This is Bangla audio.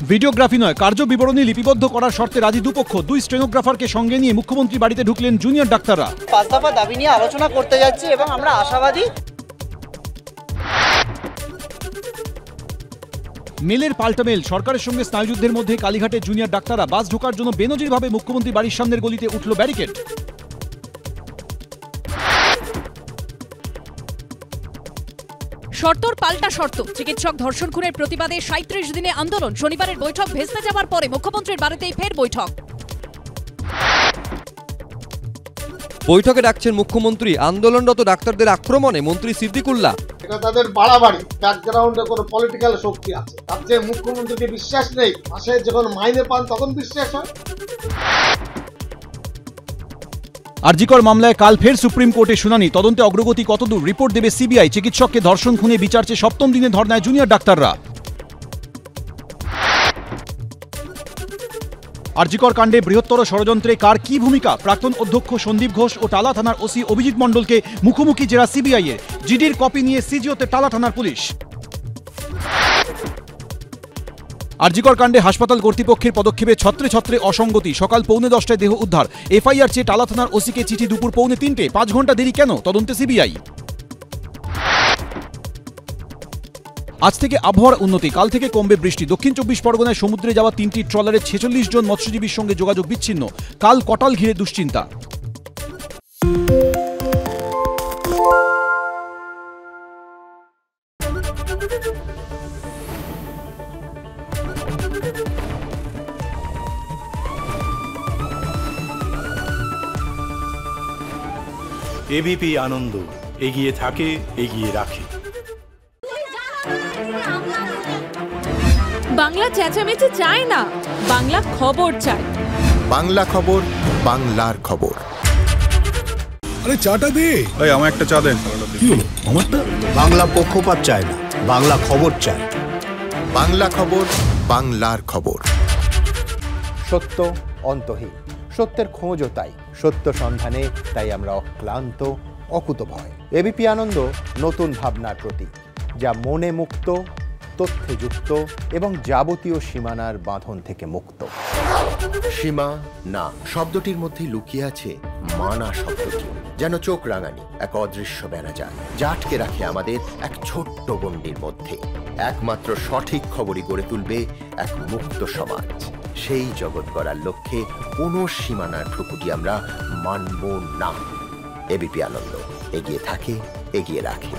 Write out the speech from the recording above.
ভিডিওগ্রাফি নয়, কার্য বিবরণী লিপিবদ্ধ করার শর্তে রাজি দুপক্ষ। 2 স্টেনোগ্রাফারকে সঙ্গে নিয়ে মুখ্যমন্ত্রী বাড়িতে ঢুকলেন জুনিয়র ডাক্তাররা। 5 দফা দাবি নিয়ে আলোচনা করতে যাচ্ছি এবং আমরা আশাবাদী। মেলের পাল্টা মেল, সরকারের সঙ্গে স্নায়ুযুদ্ধের মধ্যে কালীঘাটে জুনিয়র ডাক্তাররা। বাস ঢোকার জন্য বেনজিরভাবে মুখ্যমন্ত্রী বাড়ির সামনের গলিতে উঠল ব্যারিকেড। শর্তর পাল্টা শর্ত, চিকিৎসক ধর্ষণ খুনের প্রতিবাদে 37 দিনে আন্দোলন। শনিবারের বৈঠক ভেস্তে যাওয়ার পরে মুখ্যমন্ত্রীর বাড়িতেই ফের বৈঠক। বৈঠকে ডাকছেন মুখ্যমন্ত্রী। আন্দোলনরত ডাক্তারদের আক্রমণে মন্ত্রী সিদ্দিকুল্লাহ। এটা তাদের বাড়াবাড়ি, ব্যাকগ্রাউন্ডে কোনো পলিটিক্যাল শক্তি আছে। রাজ্যের মুখ্যমন্ত্রীকে বিশ্বাস নেই, মাসে যখন মাইনে পান তখন বিশ্বাস হয়। আরজিকর মামলায় কাল ফের সুপ্রিম কোর্টে শুনানি। তদন্তে অগ্রগতি কতদূর, রিপোর্ট দেবে সিবিআই। চিকিৎসককে ধর্ষণ খুনে বিচার চেয়ে 7ম দিনে ধর্নায় জুনিয়র ডাক্তাররা। আরজিকর কাণ্ডে বৃহত্তর ষড়যন্ত্রে কার কি ভূমিকা? প্রাক্তন অধ্যক্ষ সন্দীপ ঘোষ ও টালা থানার ওসি অভিজিৎ মণ্ডলকে মুখোমুখি জেরা সিবিআই এর। জিডির কপি নিয়ে সিজিওতে টালা থানার পুলিশ। আরজিকর কাণ্ডে হাসপাতাল কর্তৃপক্ষের পদক্ষেপে ছত্রে ছত্রে অসঙ্গতি। সকাল 10:45টায় দেহ উদ্ধার। এফআইআর চেয়ে টালা থানার ওসিকে চিঠি দুপুর 2:45। 5 ঘন্টা দেরি কেন? তদন্তে সিবিআই। আজ থেকে আবহাওয়ার উন্নতি, কাল থেকে কমবে বৃষ্টি। দক্ষিণ 24 পরগনায় সমুদ্রে যাওয়া 3টি ট্রলারে 46 জন মৎস্যজীবীর সঙ্গে যোগাযোগ বিচ্ছিন্ন। কাল কটাল ঘিরে দুশ্চিন্তা। এবিপি আনন্দ, এগিয়ে থাকে, এগিয়ে রাখে। বাংলা চেঁচামেচি চায় না, বাংলা খবর চায়। বাংলা খবর, বাংলার খবর। আরে চাটা দে। এই আমার একটা চা দেন। কি হলো আমারটা? বাংলা পক্ষপাত চায় না, বাংলা খবর চায়। বাংলা খবর, বাংলার খবর। সত্য অন্তহীন, সত্যের খোঁজও তাই। সত্য সন্ধানে তাই আমরা অক্লান্ত, অকুতভয়। এবিপি আনন্দ নতুন ভাবনার প্রতীক, যা মনে মুক্ত, তথ্যে যুক্ত এবং যাবতীয় সীমানার বাঁধন থেকে মুক্ত। সীমা না শব্দটির মধ্যেই লুকিয়ে আছে মানা শব্দটি, যেন চোখ রাঙানি এক অদৃশ্য বেড়াজাল, যা আটকে রাখে আমাদের এক ছোট্ট গণ্ডির মধ্যে। একমাত্র সঠিক খবরই গড়ে তুলবে এক মুক্ত সমাজ। সেই জগৎ গড়ার লক্ষ্যে কোনো সীমানার ঠুকুটি আমরা মানব না। এবিপি আনন্দ, এগিয়ে থাকে, এগিয়ে রাখে।